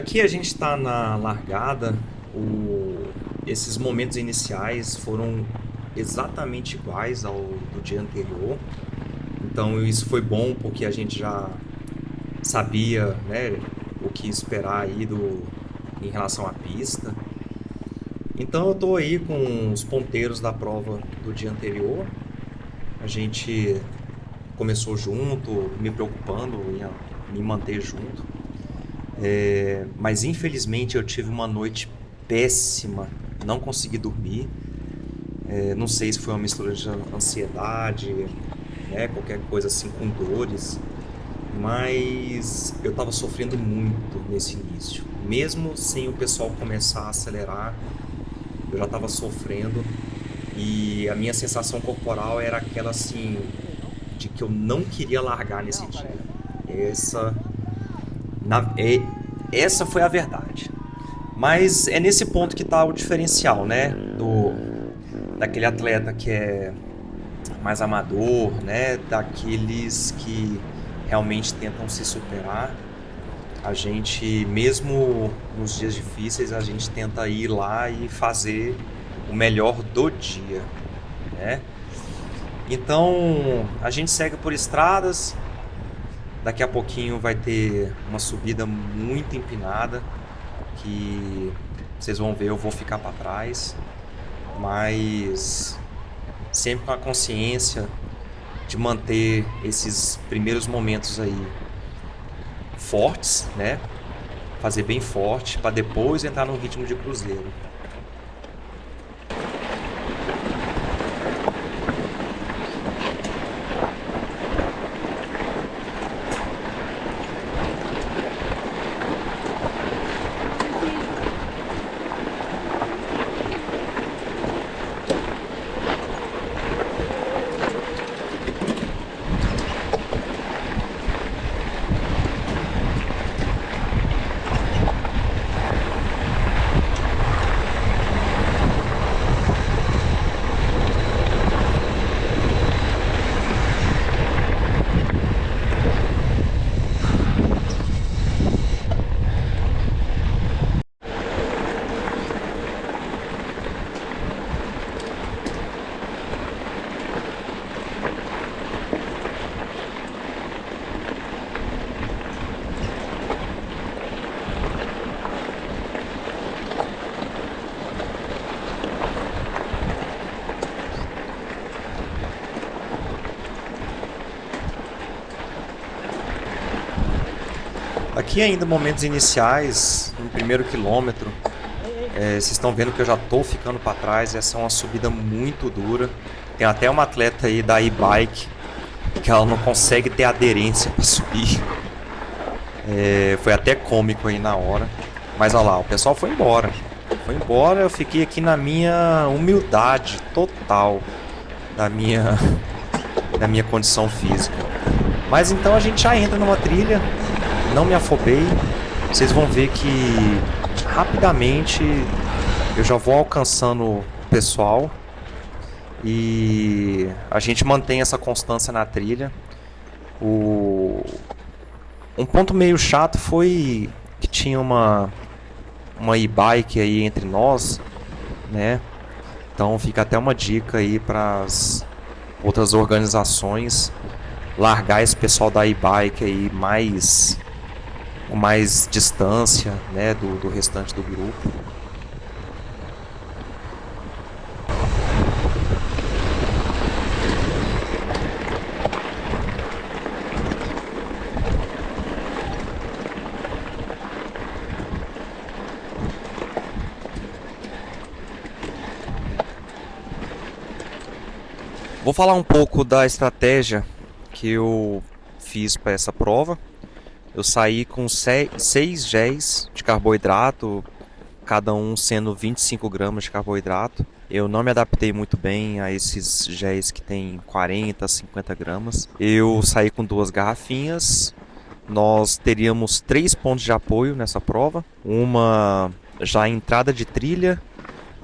Aqui a gente está na largada. Esses momentos iniciais foram exatamente iguais ao do dia anterior. Então isso foi bom porque a gente já sabia, né, o que esperar aí em relação à pista. Então eu estou aí com os ponteiros da prova do dia anterior. A gente começou junto, me preocupando em me manter junto. Mas infelizmente eu tive uma noite péssima, não consegui dormir. Não sei se foi uma mistura de ansiedade, né, qualquer coisa assim com dores, mas eu estava sofrendo muito nesse início. Mesmo sem o pessoal começar a acelerar, eu já estava sofrendo e a minha sensação corporal era aquela assim, de que eu não queria largar nesse dia. Essa Na- é- Essa foi a verdade. Mas é nesse ponto que está o diferencial, né? Daquele atleta que é mais amador, né? Daqueles que realmente tentam se superar. A gente, mesmo nos dias difíceis, a gente tenta ir lá e fazer o melhor do dia, né? Então, a gente segue por estradas. Daqui a pouquinho vai ter uma subida muito empinada que vocês vão ver, eu vou ficar para trás, mas sempre com a consciência de manter esses primeiros momentos aí fortes, né? Fazer bem forte para depois entrar no ritmo de cruzeiro. Aqui ainda momentos iniciais, no primeiro quilômetro, vocês estão vendo que eu já estou ficando para trás. Essa é uma subida muito dura. Tem até uma atleta aí da e-bike que ela não consegue ter aderência para subir. Foi até cômico aí na hora. Mas olha lá, o pessoal foi embora. Foi embora, eu fiquei aqui na minha humildade total da minha condição física. Mas então a gente já entra numa trilha. Não me afobei. Vocês vão ver que rapidamente eu já vou alcançando o pessoal e a gente mantém essa constância na trilha. Um ponto meio chato foi que tinha uma e-bike aí entre nós, né? Então fica até uma dica aí para as outras organizações largar esse pessoal da e-bike aí com mais distância, né, do restante do grupo. Vou falar um pouco da estratégia que eu fiz para essa prova. Eu saí com 6 géis de carboidrato, cada um sendo 25 gramas de carboidrato. Eu não me adaptei muito bem a esses géis que tem 40, 50 gramas. Eu saí com 2 garrafinhas. Nós teríamos 3 pontos de apoio nessa prova. Uma já entrada de trilha,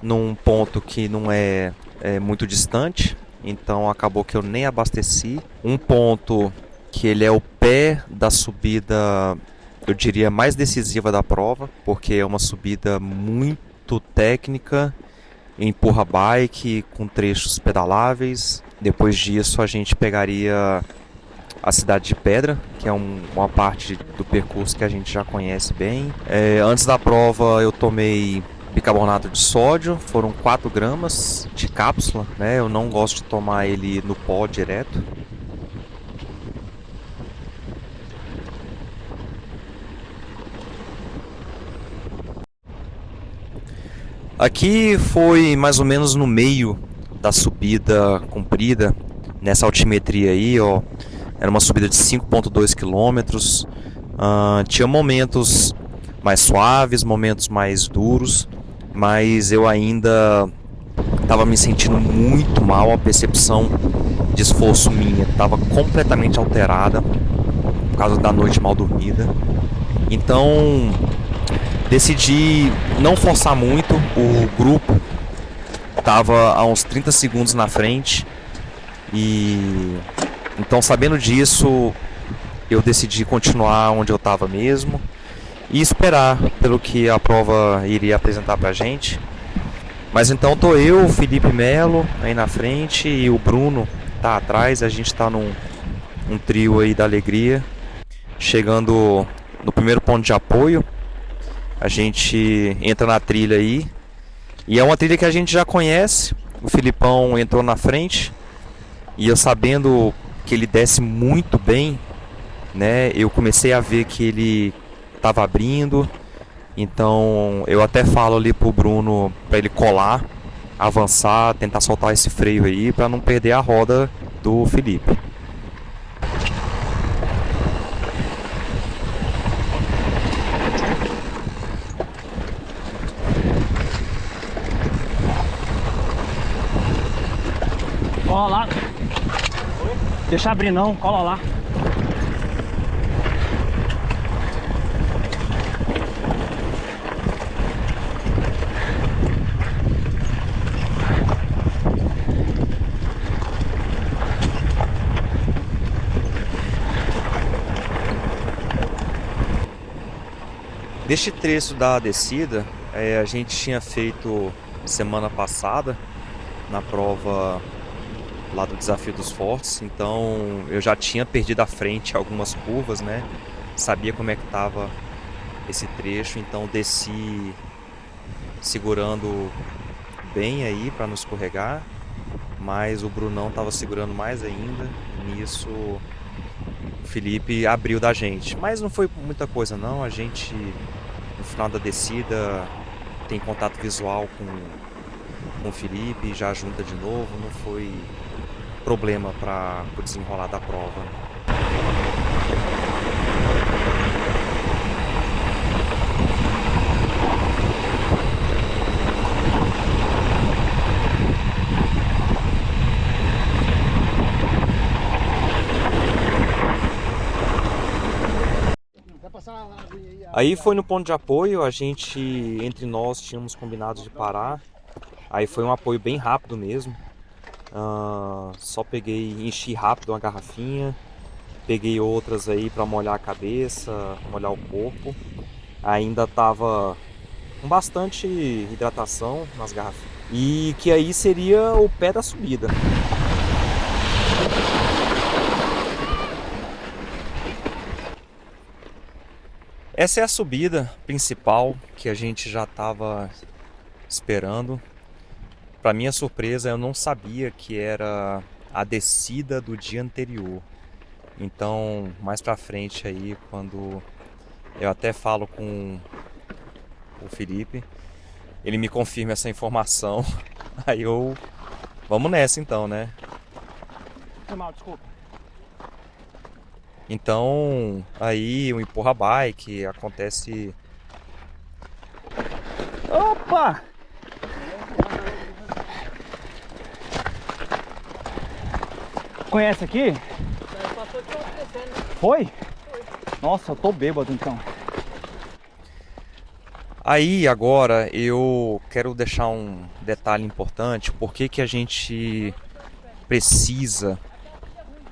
num ponto que não é muito distante. Então acabou que eu nem abasteci. Um ponto que ele é o pé da subida eu diria, mais decisiva da prova, porque é uma subida muito técnica, empurra bike com trechos pedaláveis. Depois disso a gente pegaria a Cidade de Pedra, que é uma parte do percurso que a gente já conhece bem. Antes da prova eu tomei bicarbonato de sódio, foram 4 gramas de cápsula, né? Eu não gosto de tomar ele no pó direto. Aqui foi mais ou menos no meio da subida comprida, nessa altimetria aí, ó. Era uma subida de 5,2 quilômetros. Tinha momentos mais suaves, momentos mais duros, mas eu ainda estava me sentindo muito mal. A percepção de esforço minha estava completamente alterada por causa da noite mal dormida. Então decidi não forçar muito. O grupo estava a uns 30 segundos na frente e então, sabendo disso, eu decidi continuar onde eu estava mesmo e esperar pelo que a prova iria apresentar pra gente. Mas então tô eu, o Felipe Melo aí na frente e o Bruno tá atrás. A gente tá num trio aí da alegria, chegando no primeiro ponto de apoio. A gente entra na trilha aí e é uma trilha que a gente já conhece. O Filipão entrou na frente e eu, sabendo que ele desce muito bem, né, eu comecei a ver que ele estava abrindo. Então eu até falo ali pro Bruno para ele colar, avançar, tentar soltar esse freio aí para não perder a roda do Felipe. Cola lá. Deixa abrir não, cola lá. Deste trecho da descida, a gente tinha feito semana passada na prova lá do Desafio dos Fortes, então eu já tinha perdido a frente algumas curvas, né? Sabia como é que tava esse trecho, então desci segurando bem aí para não escorregar, mas o Brunão tava segurando mais ainda, e nisso o Felipe abriu da gente, mas não foi muita coisa não. A gente no final da descida tem contato visual com o Felipe e já junta de novo, não foi problema para o desenrolar da prova. Aí foi no ponto de apoio, a gente, entre nós, tínhamos combinado de parar. Aí foi um apoio bem rápido mesmo. Só peguei, enchi rápido uma garrafinha, peguei outras aí para molhar a cabeça, molhar o corpo. Ainda tava com bastante hidratação nas garrafinhas. E que aí seria o pé da subida. Essa é a subida principal que a gente já estava esperando. Para minha surpresa, eu não sabia que era a descida do dia anterior. Então, mais pra frente aí, quando eu até falo com o Felipe, ele me confirma essa informação. Aí eu... Vamos nessa então, né? Foi mal, desculpa. Então, aí o empurra bike acontece... Opa! Conhece aqui? Foi? Nossa, eu tô bêbado então. Aí agora eu quero deixar um detalhe importante. Por que a gente precisa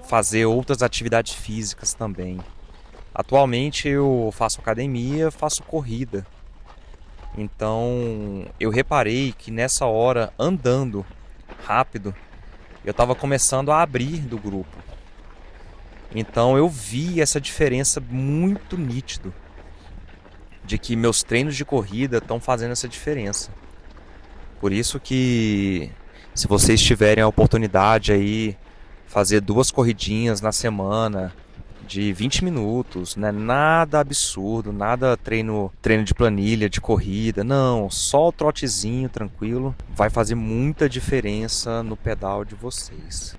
fazer outras atividades físicas também? Atualmente eu faço academia, faço corrida. Então eu reparei que nessa hora, andando rápido, eu estava começando a abrir do grupo. Então eu vi essa diferença muito nítido de que meus treinos de corrida estão fazendo essa diferença. Por isso que, se vocês tiverem a oportunidade aí, fazer 2 corridinhas na semana de 20 minutos, não é nada absurdo, nada treino de planilha, de corrida, não, só o trotezinho tranquilo vai fazer muita diferença no pedal de vocês.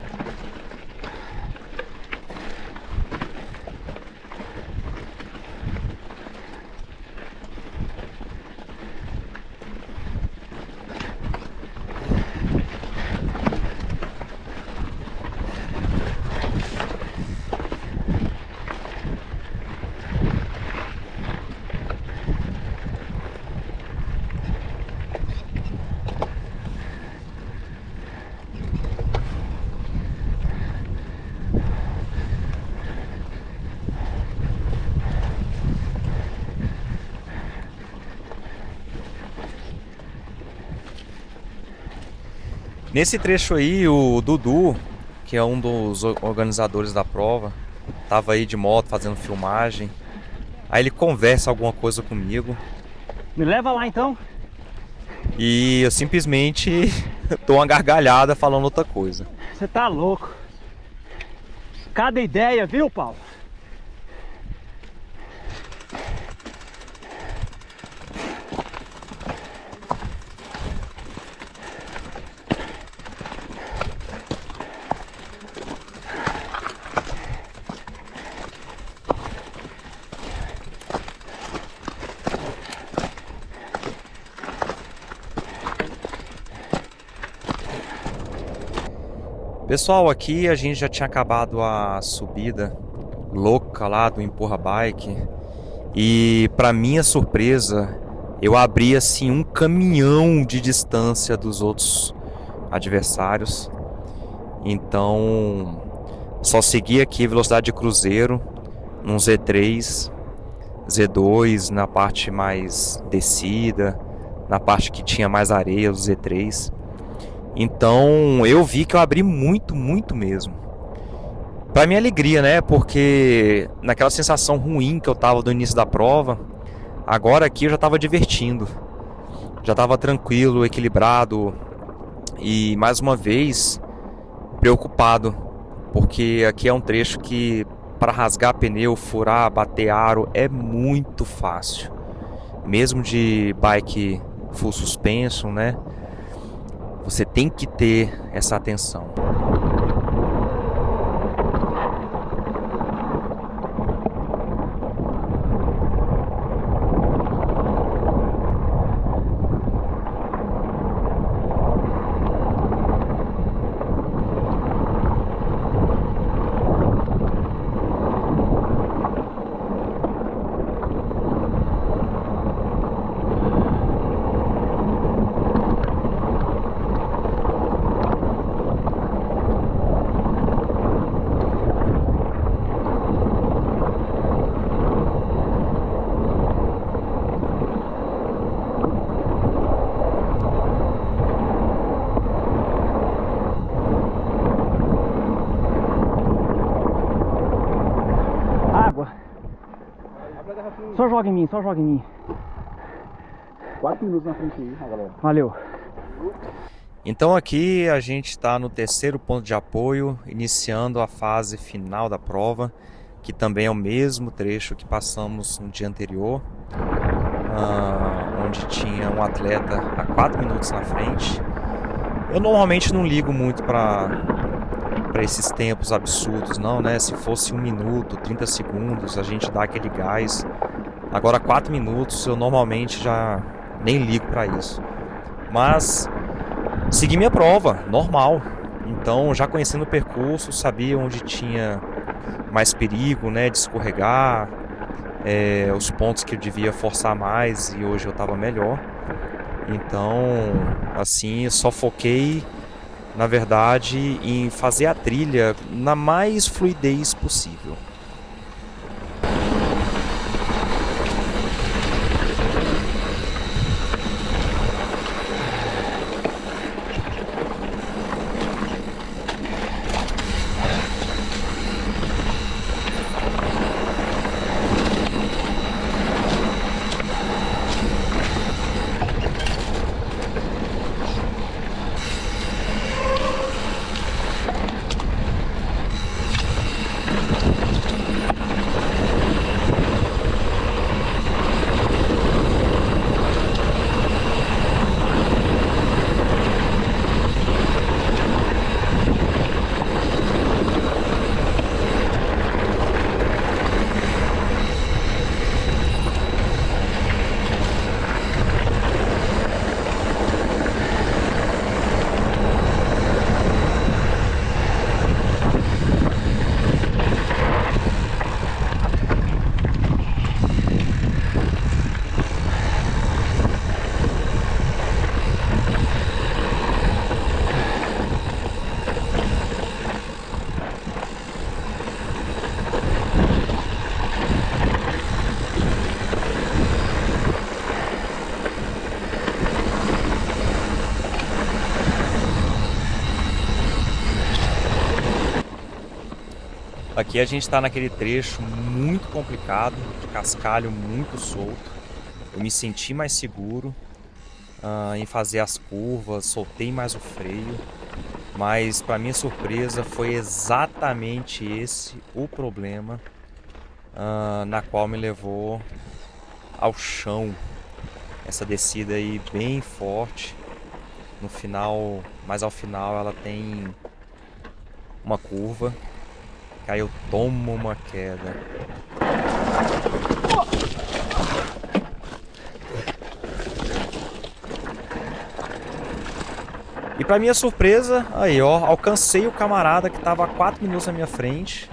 Nesse trecho aí, o Dudu, que é um dos organizadores da prova, tava aí de moto fazendo filmagem. Aí ele conversa alguma coisa comigo. Me leva lá então. E eu simplesmente dou uma gargalhada falando outra coisa. Você tá louco. Cada ideia, viu, Paulo? Pessoal, aqui a gente já tinha acabado a subida louca lá do Empurra Bike. E para minha surpresa, eu abri assim um caminhão de distância dos outros adversários. Então, só segui aqui velocidade de cruzeiro, num Z3, Z2 na parte mais descida, na parte que tinha mais areia, o Z3. Então eu vi que eu abri muito mesmo. Pra minha alegria, né? Porque naquela sensação ruim que eu tava do início da prova, agora aqui eu já tava divertindo. Já tava tranquilo, equilibrado e mais uma vez preocupado. Porque aqui é um trecho que para rasgar pneu, furar, bater aro é muito fácil. Mesmo de bike full suspension, né? Você tem que ter essa atenção. Só joga em mim, só joga em mim. 4 minutos na frente aí, galera. Valeu. Então aqui a gente está no terceiro ponto de apoio, iniciando a fase final da prova, que também é o mesmo trecho que passamos no dia anterior, onde tinha um atleta a 4 minutos na frente. Eu normalmente não ligo muito para esses tempos absurdos, não, né? Se fosse 1 minuto, 30 segundos, a gente dá aquele gás. Agora 4 minutos eu normalmente já nem ligo para isso. Mas segui minha prova, normal. Então, já conhecendo o percurso, sabia onde tinha mais perigo, né, de escorregar, os pontos que eu devia forçar mais, e hoje eu estava melhor. Então, assim, só foquei, na verdade, em fazer a trilha na mais fluidez possível. Aqui a gente está naquele trecho muito complicado, de cascalho muito solto. Eu me senti mais seguro em fazer as curvas, soltei mais o freio. Mas para minha surpresa foi exatamente esse o problema na qual me levou ao chão. Essa descida aí bem forte. No final, mais ao final ela tem uma curva. Aí eu tomo uma queda. E pra minha surpresa, aí ó, alcancei o camarada que tava a 4 minutos na minha frente.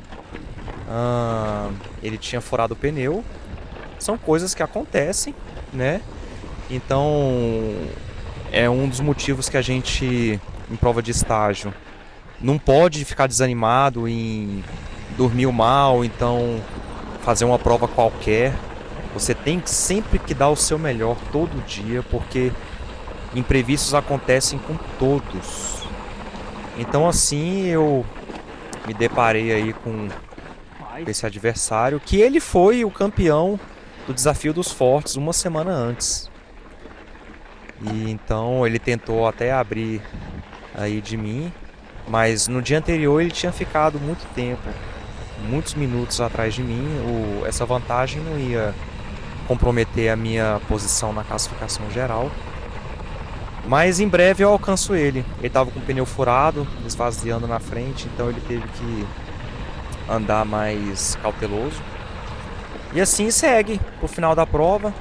Ele tinha furado o pneu. São coisas que acontecem, né? Então é um dos motivos que a gente, em prova de estágio, não pode ficar desanimado em dormir mal, então fazer uma prova qualquer. Você tem sempre que dar o seu melhor todo dia, porque imprevistos acontecem com todos. Então assim eu me deparei aí com esse adversário, que ele foi o campeão do Desafio dos Fortes uma semana antes. E então ele tentou até abrir aí de mim, mas no dia anterior ele tinha ficado muito tempo, muitos minutos atrás de mim. Essa vantagem não ia comprometer a minha posição na classificação geral. Mas em breve eu alcanço ele. Ele estava com o pneu furado, esvaziando na frente, então ele teve que andar mais cauteloso. E assim segue pro final da prova.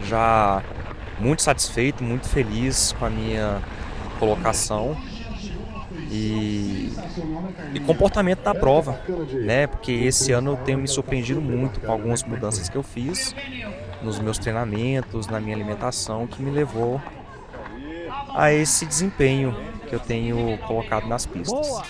Já muito satisfeito, muito feliz com a minha colocação e comportamento da prova, né? Porque esse ano eu tenho me surpreendido muito com algumas mudanças que eu fiz nos meus treinamentos, na minha alimentação, que me levou a esse desempenho que eu tenho colocado nas pistas. Boa!